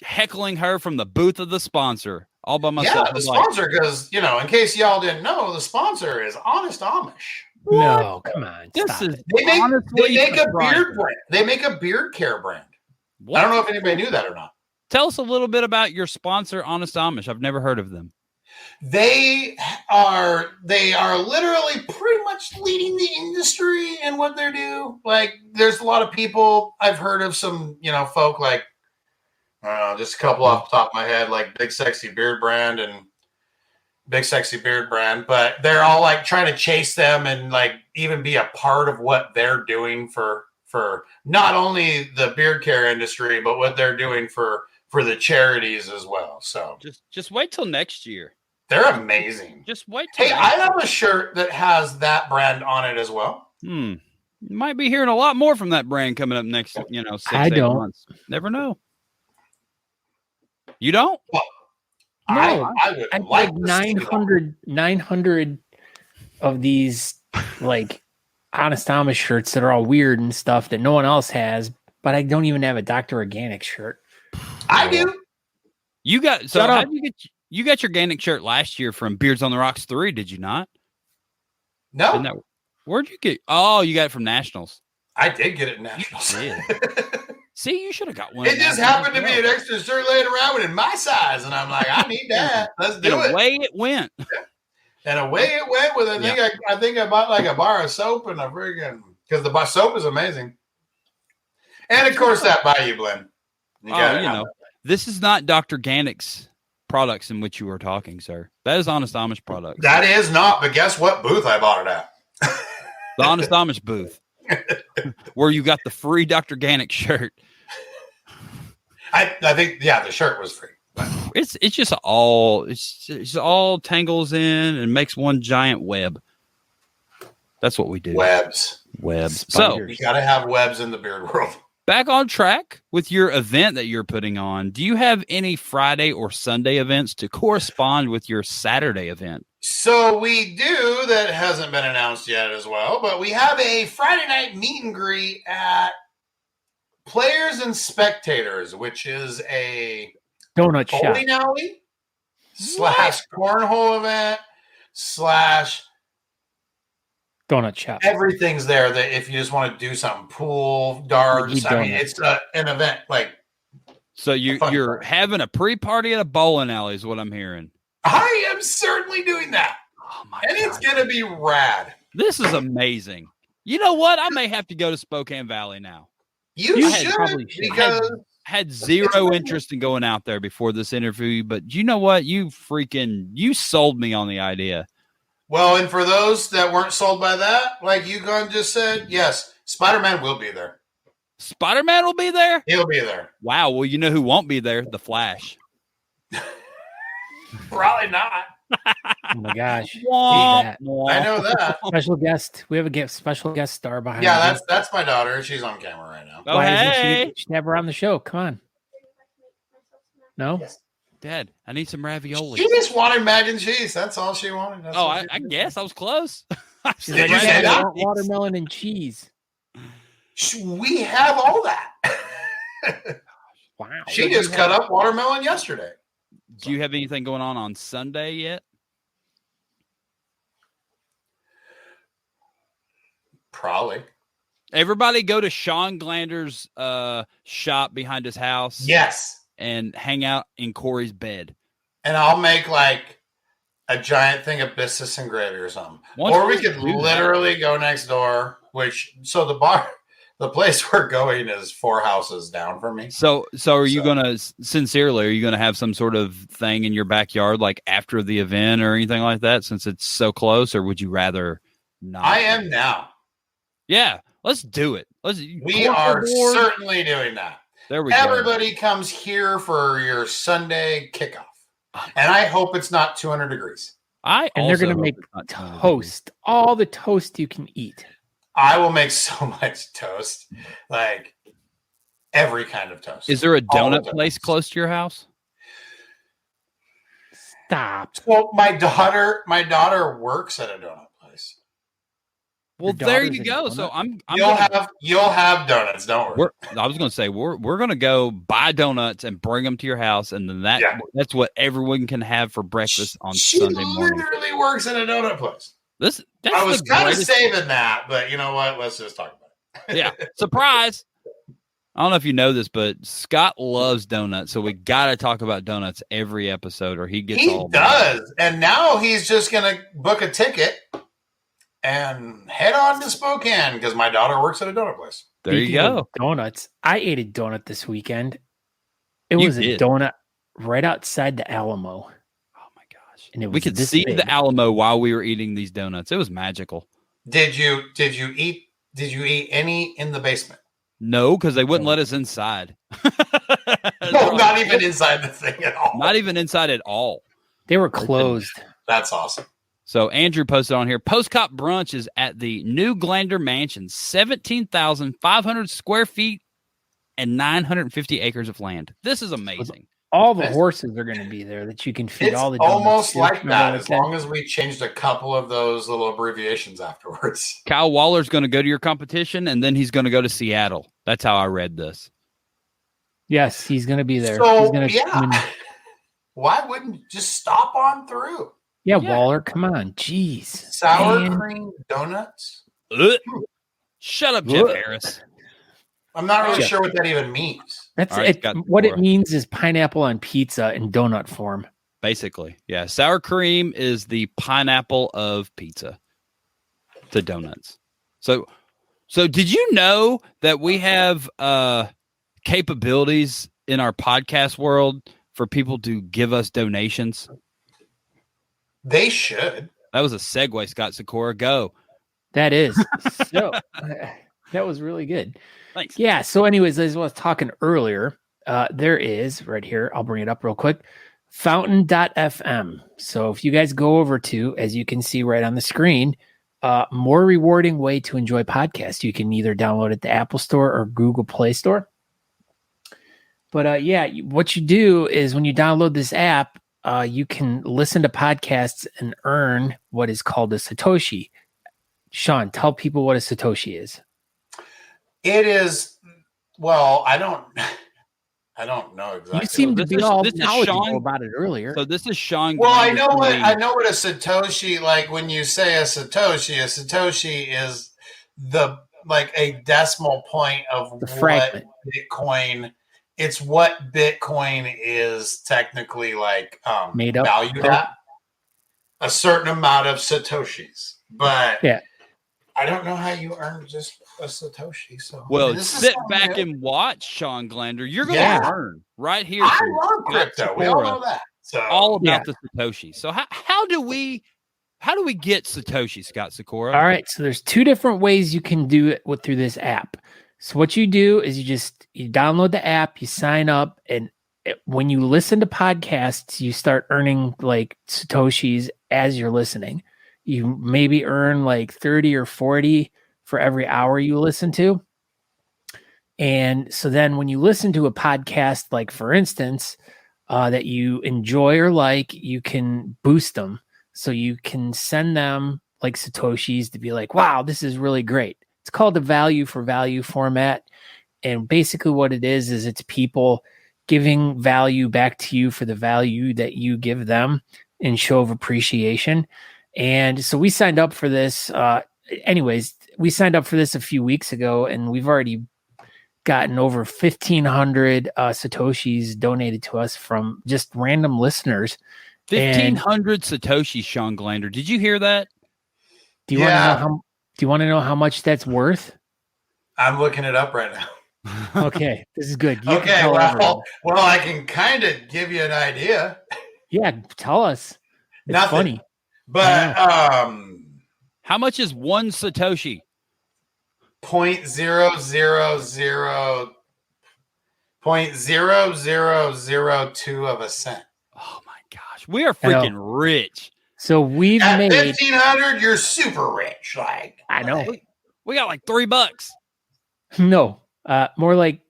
heckling her from the booth of the sponsor all by myself. Yeah, the sponsor, because, you know, in case y'all didn't know, the sponsor is Honest Amish. What? No, come on. This is they make a beard brand. They make a beard care brand. What? I don't know if anybody knew that or not. Tell us a little bit about your sponsor, Honest Amish. I've never heard of them. They are literally pretty much leading the industry in what they do. Like, there's a lot of people I've heard of, some, you know, folk like, just a couple off the top of my head, like Big Sexy Beard Brand, but they're all like trying to chase them and like even be a part of what they're doing for not only the beard care industry, but what they're doing for the charities as well. So just wait till next year. They're amazing. Just wait till I have a shirt that has that brand on it as well. You might be hearing a lot more from that brand coming up next, 6 months. Never know. You don't? Well, no, I would like 900 of these like Honest Amish shirts that are all weird and stuff that no one else has, but I don't even have a Dr. Organic shirt. I do. You got you got your organic shirt last year from Beards on the Rocks 3, did you not? No. Where'd you get? Oh, you got it from Nationals. I did get it in Nationals. See, you should have got one. It just happened to be an extra shirt laying around in my size, and I'm like, I need that. Let's do it. Away it went. And away it went with. I think I bought like a bar of soap and a friggin' because the bar soap is amazing, and of course that Bayou blend. This is not Dr. Gannick's products in which you were talking, sir. That is Honest Amish products. That is not, but guess what booth I bought it at? The Honest Amish booth, where you got the free Dr. Gannick shirt. I think the shirt was free. It's just all tangles in and makes one giant web. That's what we do. Webs. Spiders. So you got to have webs in the beard world. Back on track with your event that you're putting on. Do you have any Friday or Sunday events to correspond with your Saturday event? So we do. That hasn't been announced yet as well, but we have a Friday night meet and greet at Players and Spectators, which is a donut shop bowling alley / cornhole event / donut shop. Everything's there that if you just want to do something, pool, darts. I mean, it's an event like. So you're having a pre-party at a bowling alley is what I'm hearing. I am certainly doing that. Oh my God. It's going to be rad. This is amazing. You know what? I may have to go to Spokane Valley now. You should, because had zero interest in going out there before this interview, but you know what? You sold me on the idea. Well, and for those that weren't sold by that, like you just said, yes, Spider-Man will be there. Spider-Man will be there? He'll be there. Wow. Well, you know who won't be there? The Flash. Probably not. Oh my gosh. I know that. Special guest. We have a special guest star behind us. Yeah, that's my daughter. She's on camera right now. Oh, hey. She never on the show. Come on. No? Yes. Dad, I need some ravioli. She just wanted mac and cheese. That's all she wanted. I guess I was close. Did you say that? Watermelon and cheese. We have all that. Wow. She just cut up watermelon yesterday. Do you have anything going on Sunday yet? Probably. Everybody go to Shawn Glander's shop behind his house. Yes. And hang out in Corey's bed. And I'll make like a giant thing of biscuits and gravy or something. Or we could literally go next door, the place we're going is 4 houses down from me. So are you going to have some sort of thing in your backyard, like after the event or anything like that, since it's so close, or would you rather not? I am now. Yeah, let's do it. We are certainly doing that. There we go. Everybody comes here for your Sunday kickoff. And I hope it's not 200 degrees. And they're going to make toast. All the toast you can eat. I will make so much toast. And every kind of toast. Is there a All the donut place donuts. close to your house? Stop. Well, my daughter works at a donut place. Well, Your there daughter's you a go. donut? So I'm You'll have donuts. Don't worry. I was going to say we're going to go buy donuts and bring them to your house, and then that's what everyone can have for breakfast on Sunday morning. She literally works at a donut place. That's I was the kind of greatest- saving that, but you know what? Let's just talk about it. Yeah, surprise. I don't know if you know this, but Scott loves donuts, so we got to talk about donuts every episode, or he gets He all does, and now he's just gonna book a ticket and head on to Spokane because my daughter works at a donut place. There you Speaking of go. Donuts. I ate a donut this weekend. It You was did? a donut right outside the Alamo. Oh my gosh! And it We was could this see big. the Alamo while we were eating these donuts. It was magical. Did you eat any in the basement? No, because they wouldn't let us inside. No, not even inside the thing at all. Not even inside at all. They were closed. That's awesome. So Andrew posted on here, Post-Cop Brunch is at the new Glander Mansion, 17,500 square feet and 950 acres of land. This is amazing. All the horses are going to be there that you can feed It's all the donuts almost to. like that, Remember as long as we changed a couple of those little abbreviations afterwards. Kyle Waller's going to go to your competition, and then he's going to go to Seattle. That's how I read this. Yes, he's going to be there. So, He's gonna yeah. Why wouldn't you just stop on through? Yeah, Yeah. Waller, come on. Jeez. Sour Man. cream donuts? Ugh. Shut up, Jeff Ugh. Harris. I'm not really Yeah. sure what that even means. That's All right, it. got What it Sykora. means is pineapple on pizza in donut form. Basically, yeah. Sour cream is the pineapple of pizza to donuts. So did you know that we have capabilities in our podcast world for people to give us donations? They should. That was a segue, Scott Sykora. Go. That is. So that was really good. Thanks. Yeah. So, anyways, as I was talking earlier, there is right here. I'll bring it up real quick. Fountain.fm. So if you guys go over to, as you can see right on the screen, more rewarding way to enjoy podcasts. You can either download it at the Apple Store or Google Play Store. But what you do is when you download this app, you can listen to podcasts and earn what is called a Satoshi. Shawn, tell people what a Satoshi is. It is. Well, I don't know exactly. You seem to this be is- all this is knowledgeable Shawn- about it earlier. So this is Shawn. Well, I Glander know from what the- I know what a Satoshi, when you say a Satoshi is a decimal point of The what fragment. Bitcoin. It's what Bitcoin is technically Made up. valued at. A certain amount of Satoshis. But Yeah. I don't know how you earn just a Satoshi. So Well, this is sit something back new. and watch, Shawn Glander. You're going to Yeah. learn right here. I from love Scott crypto. We all Sykora know that. So all about Yeah. the Satoshi. So how do we get Satoshi, Scott Sykora? All right. So there's two different ways you can do it through this app. So what you do is you download the app, you sign up, and when you listen to podcasts, you start earning like Satoshis as you're listening. You maybe earn like 30 or 40 for every hour you listen to. And so then when you listen to a podcast, like for instance, that you enjoy or like, you can boost them. So you can send them like Satoshis to be like, wow, this is really great. It's called the value for value format. And basically what it is it's people giving value back to you for the value that you give them in show of appreciation. And so we signed up for this. We signed up for this a few weeks ago, and we've already gotten over 1,500 Satoshis donated to us from just random listeners. 1,500 Satoshi, Shawn Glander. Did you hear that? Do you want to know how much that's worth? I'm looking it up right now. Okay, this is good. You can Okay, tell everyone. well, I can kind of give you an idea, Yeah, tell us. It's Nothing. funny. but How much is one Satoshi? 0.0002 of a cent. Oh my gosh. We are I know. freaking rich. So we've At made. 1,500, you're super rich. I know. We got like $3. No, more like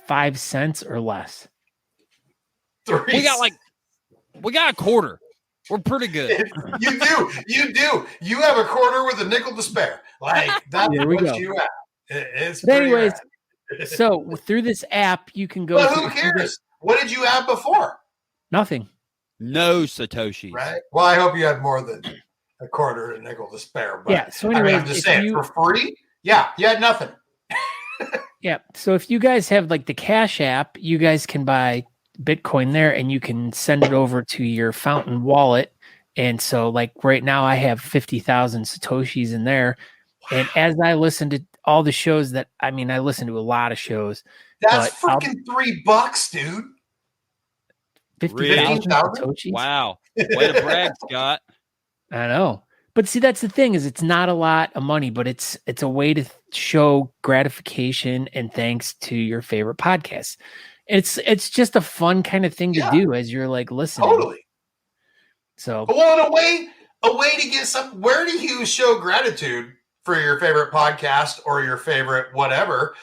5 cents or less. We got a quarter. We're pretty good. You do. You have a quarter with a nickel to spare. Like that's what you have. It's but anyways, rad. So through this app, you can go. But who cares? What did you have before? Nothing. No Satoshis. Right. Well, I hope you had more than a quarter and a nickel to spare. But yeah. So anyways, I'm just saying for free. Yeah, you had nothing. Yeah. So if you guys have like the Cash App, you guys can buy Bitcoin there, and you can send it over to your Fountain wallet. And so, like right now, I have 50,000 Satoshis in there. Wow. And as I listen to all the shows I listen to a lot of shows. That's freaking $3, dude. 50,000 Satoshis. Wow. Way to brag, Scott. I know. But see, that's the thing is it's not a lot of money, but it's a way to show gratification and thanks to your favorite podcasts. It's just a fun kind of thing to do as you're like listening. Totally. So, well, in a way to get some. Where do you show gratitude for your favorite podcast or your favorite whatever,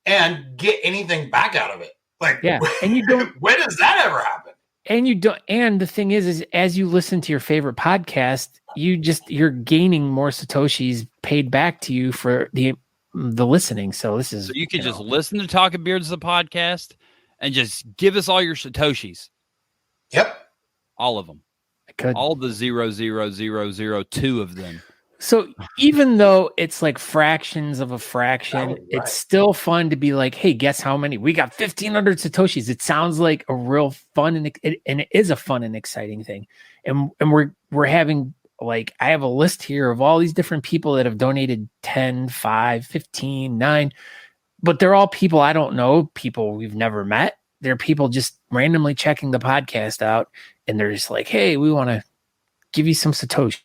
and get anything back out of it? Like, and you don't. When does that ever happen? And you don't. And the thing is as you listen to your favorite podcast, you're gaining more Satoshis paid back to you for the listening. So this is. So you can just listen to Talking Beards, the podcast, and just give us all your Satoshis. Yep. All of them. I could. All the 0.0002 of them. So even though it's like fractions of a fraction, it's still fun to be like, hey, guess how many? We got 1,500 Satoshis. It sounds like a real fun and it is a fun and exciting thing. And we're having like, I have a list here of all these different people that have donated 10, 5, 15, 9, but they're all people I don't know, people we've never met. They're people just randomly checking the podcast out, and they're just like, hey, we want to give you some Satoshi.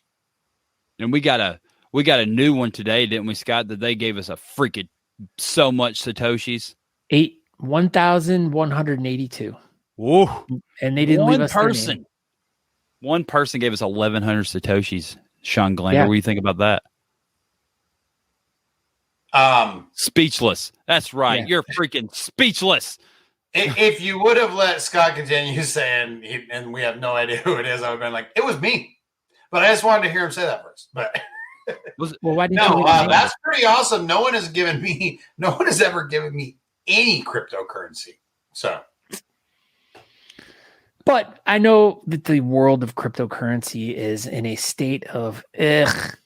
And we got a new one today, didn't we, Scott? That they gave us a freaking so much Satoshis. 1,182. Whoa! And they didn't leave us person. One person gave us 1,100 Satoshis. Shawn Glander, what do you think about that? Speechless. That's right. Yeah. You're freaking speechless. If you would have let Scott continue saying, and we have no idea who it is, I would have been like, it was me. But I just wanted to hear him say that first. But why didn't you that's pretty awesome. No one has ever given me any cryptocurrency. So, but I know that the world of cryptocurrency is in a state of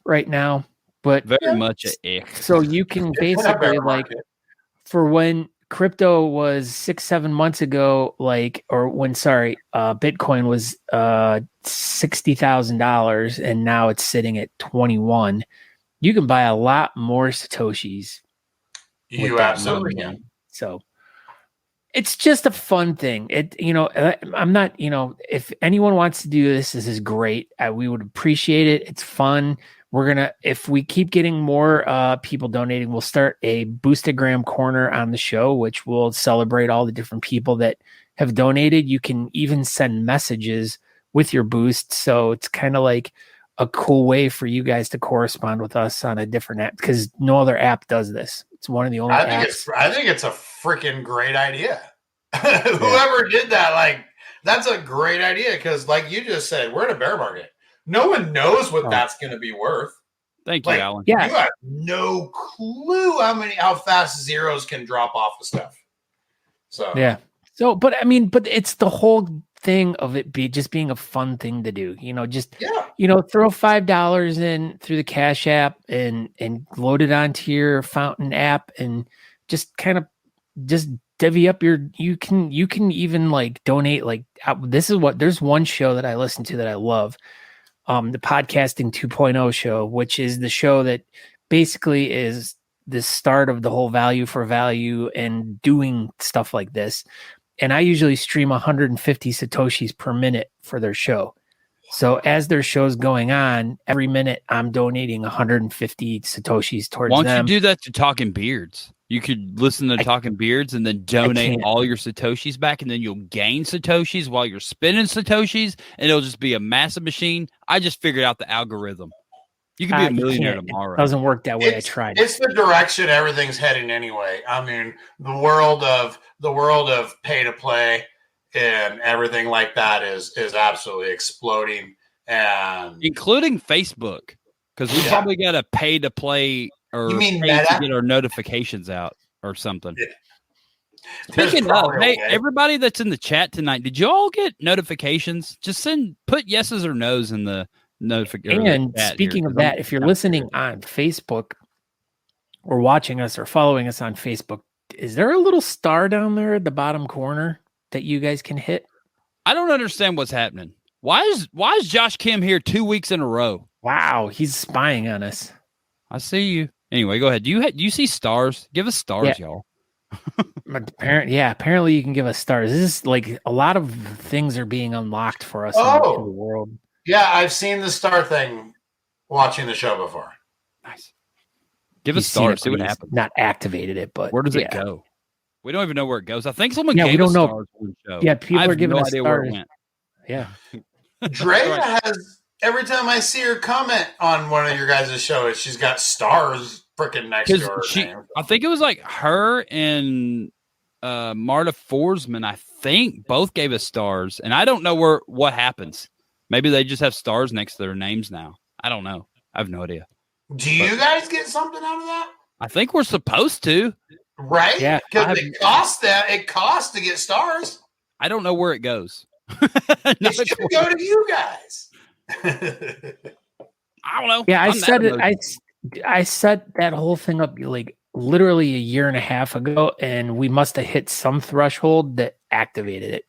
right now. But very much a So you can basically for when crypto was 6-7 months ago, Bitcoin was $60,000 and now it's sitting at 21. You can buy a lot more Satoshis. You absolutely can. So it's just a fun thing. I'm not, if anyone wants to do this, this is great. We would appreciate it. It's fun. If we keep getting more people donating, we'll start a Boostagram corner on the show, which will celebrate all the different people that have donated. You can even send messages with your boost. So it's kind of like a cool way for you guys to correspond with us on a different app, because no other app does this. It's one of the only apps. I think it's a freaking great idea. Whoever did that, that's a great idea. Because like you just said, we're in a bear market. No one knows what that's going to be worth. Thank you, Alan. Yeah. You have no clue how fast zeros can drop off of stuff. So yeah. So, but it's the whole thing of it just being a fun thing to do. Throw $5 in through the Cash App and load it onto your Fountain app and just kind of divvy up you can even donate. There's one show that I listen to that I love. The Podcasting 2.0 show, which is the show that basically is the start of the whole value for value and doing stuff like this. And I usually stream 150 Satoshis per minute for their show. So as their show's going on, every minute I'm donating 150 Satoshis towards them. Why don't you do that to Talking Beards? You could listen to Talking Beards and then donate all your Satoshis back, and then you'll gain Satoshis while you're spending Satoshis, and it'll just be a massive machine. I just figured out the algorithm. You could be a You millionaire can't. tomorrow. It doesn't work that way. I tried. It's the direction everything's heading anyway. I mean, the world of pay to play and everything like that is absolutely exploding, and including Facebook, because we probably got to pay to play or You mean pay Meta? to get our notifications out or something. Yeah. Speaking There's of, probably a hey, way. everybody that's in the chat tonight, did you all get notifications? Just put yeses or nos in the notification. And speaking of that, if you're listening on Facebook or watching us or following us on Facebook, is there a little star down there at the bottom corner that you guys can hit? I don't understand what's happening. Why is Josh Kim here 2 weeks in a row? Wow, he's spying on us. I see you. Anyway, go ahead. Do you see stars? Give us stars, y'all. Apparently you can give us stars. This is like a lot of things are being unlocked for us in the world. Yeah, I've seen the star thing watching the show before. Nice. Give us stars. See what happens. Not activated it, but where does it go? We don't even know where it goes. I think someone gave we don't us know. stars for the show. Yeah, people are giving us idea stars. where it went. Yeah. Drea has, every time I see her comment on one of your guys' shows, she's got stars freaking next to her name. I think it was like her and Marta Forsman, I think, both gave us stars. And I don't know what happens. Maybe they just have stars next to their names now. I don't know. I have no idea. Do you guys get something out of that? I think we're supposed to. Right? Yeah. Because it costs to get stars. I don't know where it goes. It should go to you guys. I don't know. Yeah, I set that whole thing up like literally a year and a half ago, and we must have hit some threshold that activated it.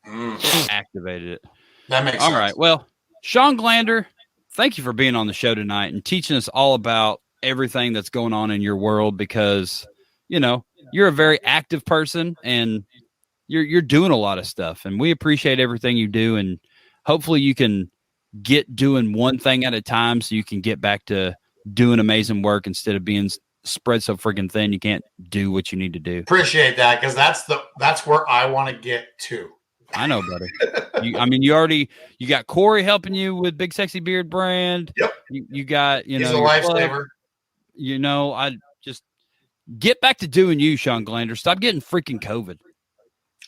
Activated it. That makes all sense. right. Well, Shawn Glander, thank you for being on the show tonight and teaching us all about everything that's going on in your world, because you're a very active person and you're doing a lot of stuff, and we appreciate everything you do, and hopefully you can get doing one thing at a time so you can get back to doing amazing work instead of being spread so freaking thin you can't do what you need to do. Appreciate that, because that's where I want to get to. I know, buddy. You got Corey helping you with Big Sexy Beard brand. Yep. You got, He's a lifesaver. I just get back to doing you, Shawn Glander. Stop getting freaking COVID.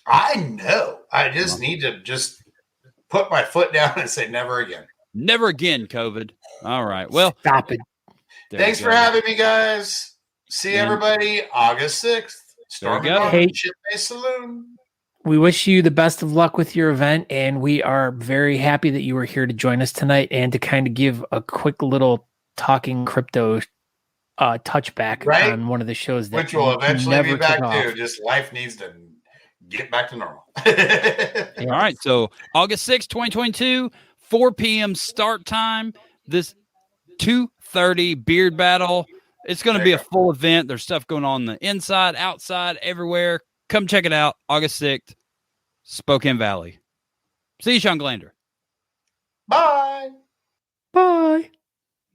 I know. I just need to just put my foot down and say never again. Never again, COVID. All right. Well, stop it. Thanks for having me, guys. See everybody August 6th. Stormin Shipfaced Saloon. We wish you the best of luck with your event, and we are very happy that you were here to join us tonight and to kind of give a quick little talking crypto touchback on one of the shows that which will eventually be back to. Just life needs to get back to normal. All right. So August 6th, 2022, 4 p.m. start time. This 2:30 beard battle. It's going to be a full event. There's stuff going on the inside, outside, everywhere. Come check it out. August 6th, Spokane Valley. See you, Shawn Glander. Bye. Bye.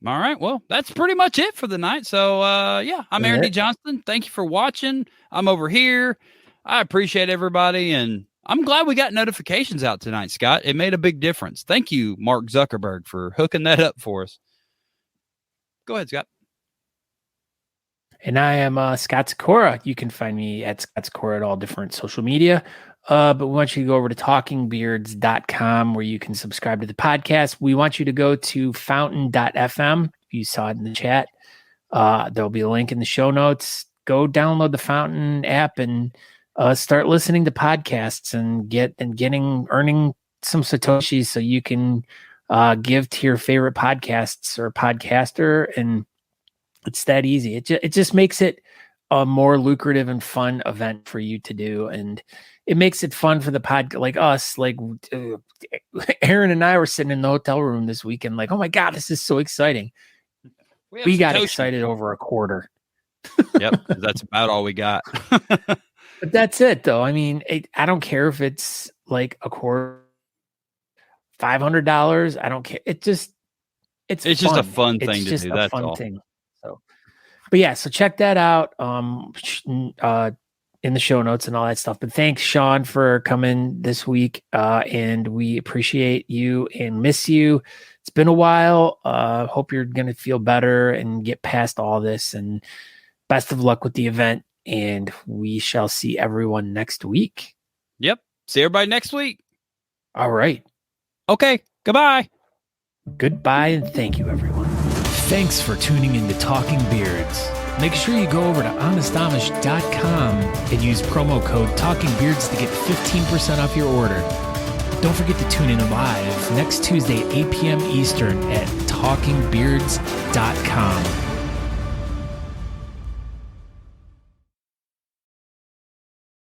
All right. Well, that's pretty much it for the night. So, I'm Aaron D. Johnston. Thank you for watching. I'm over here. I appreciate everybody, and I'm glad we got notifications out tonight, Scott. It made a big difference. Thank you, Mark Zuckerberg, for hooking that up for us. Go ahead, Scott. And I am Scott Sykora. You can find me at Scott Sykora at all different social media. But we want you to go over to talkingbeards.com where you can subscribe to the podcast. We want you to go to fountain.fm. You saw it in the chat. There'll be a link in the show notes. Go download the Fountain app and start listening to podcasts and earning some Satoshis so you can give to your favorite podcasts or podcaster. And it's that easy. It just makes it a more lucrative and fun event for you to do. And it makes it fun for the like us, like Aaron and I were sitting in the hotel room this weekend, like, oh my God, this is so exciting. We got excited over a quarter. Yep. That's about all we got. But that's it though. I mean, I don't care if it's like a quarter, $500. I don't care. It's just a fun thing to do. That's all. So, but yeah, so check that out. In in the show notes and all that stuff. But thanks, Shawn, for coming this week. And we appreciate you and miss you. It's been a while. Hope you're going to feel better and get past all this. And best of luck with the event. And we shall see everyone next week. Yep. See everybody next week. All right. Okay. Goodbye. Goodbye. And thank you, everyone. Thanks for tuning in to Talking Beards. Make sure you go over to honestamish.com and use promo code TalkingBeards to get 15% off your order. Don't forget to tune in live next Tuesday, 8 p.m. Eastern at talkingbeards.com.